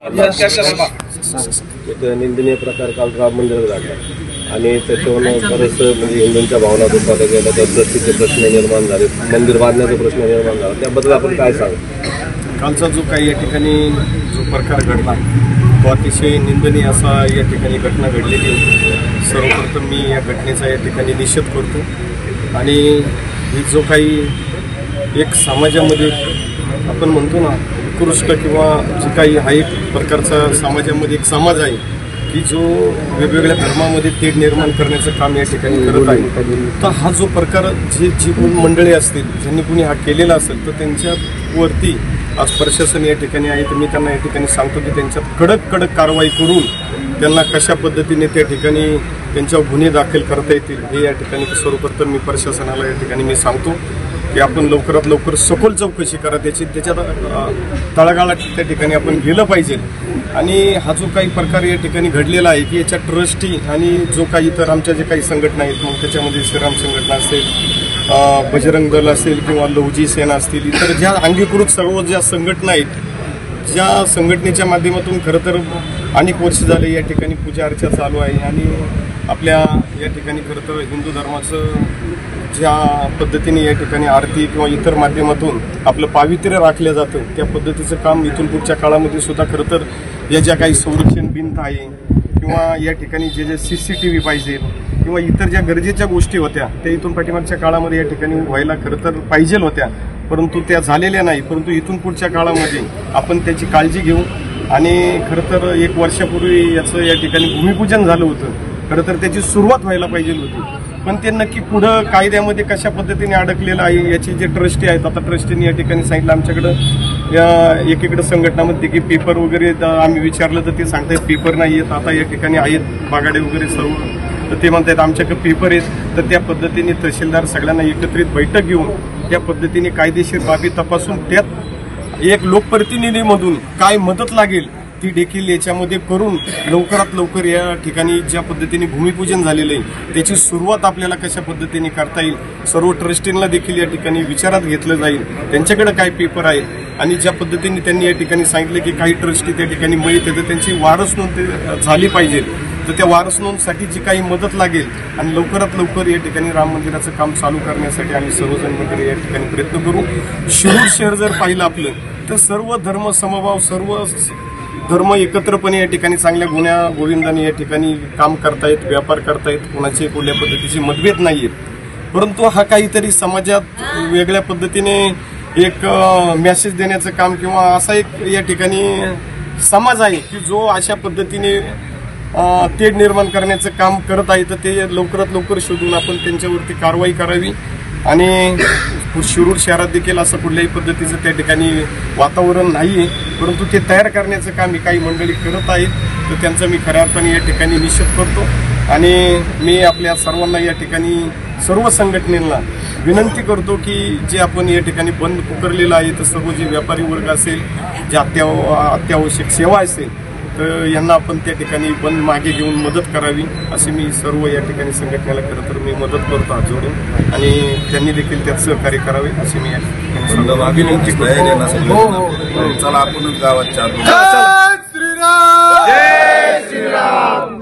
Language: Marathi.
एक निंदनीय प्रकार काल राम मंदिरात घडला आणि त्याच्यावर बरेच म्हणजे हिंदूंच्या भावना दुखावल्या गेल्या, त्याचे प्रश्न निर्माण झाले, मंदिर बांधण्याचा प्रश्न निर्माण झाला, त्याबद्दल आपण काय सांगू? कालचा जो काही या ठिकाणी जो प्रकार घडला तो अतिशय निंदनीय असा या ठिकाणी घटना घडलेली आहे। सर्वप्रथम मी या घटनेचा या ठिकाणी निषेध करतो आणि ही जो काही एक समाजामध्ये आपण म्हणतो ना उत्कृष्ट किंवा जे काही हा एक प्रकारचा समाजामध्ये एक समाज आहे की जो वेगवेगळ्या धर्मामध्ये तेढ निर्माण करण्याचं काम या ठिकाणी करत आहे, तर हा जो प्रकार जी मंडळी असतील ज्यांनी कुणी हा केलेला असेल तर त्यांच्यावरती आज प्रशासन या ठिकाणी आहे, तर मी त्यांना या ठिकाणी सांगतो की त्यांच्यात कडक कारवाई करून त्यांना कशा पद्धतीने त्या ठिकाणी त्यांच्यावर गुन्हे दाखल करता येतील हे या ठिकाणी सर्वप्रथम मी प्रशासनाला या ठिकाणी मी सांगतो की आपण लवकरात लवकर सखोल चौकशी करा, त्याच्यात तळागाळात त्या ठिकाणी आपण गेलं पाहिजे। आणि हा जो काही प्रकार या ठिकाणी घडलेला आहे की याच्या ट्रस्टी आणि जो काही इतर आमच्या जे काही संघटना आहेत, मग त्याच्यामध्ये श्रीराम संघटना असेल, बजरंग दल असेल किंवा लवजी सेना असतील, इतर ज्या अंगीकृत सर्व ज्या संघटना आहेत, ज्या संघटनेच्या माध्यमातून खरं तर अनेक वर्ष झाले या ठिकाणी पूजा अर्चा चालू आहे आणि आपल्या या ठिकाणी खरं तर हिंदू धर्माचं ज्या पद्धतीने या ठिकाणी आरती किंवा इतर माध्यमातून आपलं पावित्र्य राखलं जातं त्या पद्धतीचं काम इथून पुढच्या काळामध्ये सुद्धा खरं तर या ज्या काही संरक्षण भिंत आहे किंवा या ठिकाणी जे CCTV पाहिजे किंवा इतर ज्या गरजेच्या गोष्टी होत्या त्या इथून पाठीमागच्या काळामध्ये या ठिकाणी व्हायला खरं तर पाहिजे होत्या, परंतु त्या झालेल्या नाही। परंतु इथून पुढच्या काळामध्ये आपण त्याची काळजी घेऊ आणि खरं तर 1 वर्षापूर्वी याचं या ठिकाणी भूमिपूजन झालं होतं, खरं तर त्याची सुरुवात व्हायला पाहिजे होती, पण ते नक्की पुढं कायद्यामध्ये कशा पद्धतीने अडकलेलं आहे याचे जे ट्रस्टी आहेत, आता ट्रस्टीने या ठिकाणी सांगितलं आमच्याकडं एकीकडे संघटनामध्ये की पेपर वगैरे आम्ही विचारलं तर ते सांगतायत पेपर नाही आहेत, आता या ठिकाणी आहेत बागाडे वगैरे सर्व, तर ते म्हणतात आमच्याकडे पेपर आहेत, तर त्या पद्धतीने तहसीलदार सगळ्यांना एकत्रित बैठक घेऊन त्या पद्धतीने कायदेशीर बाबी तपासून त्यात एक लोकप्रतिनिधीमधून काय मदत लागेल ती देखील याच्यामध्ये करून लवकरात लवकर या ठिकाणी ज्या पद्धतीने भूमिपूजन झालेलं आहे त्याची सुरुवात आपल्याला कशा पद्धतीने करता येईल सर्व ट्रस्टींना देखील या ठिकाणी विचारात घेतलं जाईल, त्यांच्याकडे काय पेपर आहेत आणि ज्या पद्धतीने त्यांनी या ठिकाणी सांगितलं की काही ट्रस्टी त्या ठिकाणी मयत आहेत त्यांची वारस नोंद झाली पाहिजे, तर त्या वारस नोंदसाठी जी काही मदत लागेल आणि लवकरात लवकर या ठिकाणी राम मंदिराचं काम चालू करण्यासाठी आम्ही सर्वजण वगैरे या ठिकाणी प्रयत्न करू। शिरूर शहर जर पाहिलं आपलं तर सर्व धर्म समभाव, सर्व धर्म एकत्रपणे या ठिकाणी चांगल्या गुण्या गोविंदाने या ठिकाणी काम करतायत, व्यापार करतायत, कोणाचे कुठल्या पद्धतीचे मतभेद नाही आहेत, परंतु हा काहीतरी समाजात वेगळ्या पद्धतीने एक मेसेज देण्याचं काम किंवा असा एक या ठिकाणी समाज आहे की जो अशा पद्धतीने तेढ निर्माण करण्याचं काम करत आहे, तर ते लवकरात लवकर शोधून आपण त्यांच्यावरती कारवाई करावी आणि शिरूर शहरात देखील असं कुठल्याही पद्धतीचं त्या ठिकाणी वातावरण नाही आहे, परंतु ते तयार करण्याचं काम ही काही मंडळी करत आहेत, तर त्यांचा मी खऱ्या अर्थाने या ठिकाणी निषेध करतो आणि मी आपल्या सर्वांना या ठिकाणी सर्व संघटनेला विनंती करतो की जे आपण या ठिकाणी बंद पुकारलेलं आहे तर सर्व जे व्यापारी वर्ग असेल, जे अत्यावश्यक सेवा असेल तर यांना आपण त्या ठिकाणी बंद मागे घेऊन मदत करावी अशी मी सर्व या ठिकाणी संघटनेला खरं तर मी मदत करतो हात जोडून आणि त्यांनी देखील त्यात सहकार्य करावे अशी मी या ठिकाणी विनंती करतो। चला आपणच गावात चालू। जय श्रीराम, जय श्रीराम।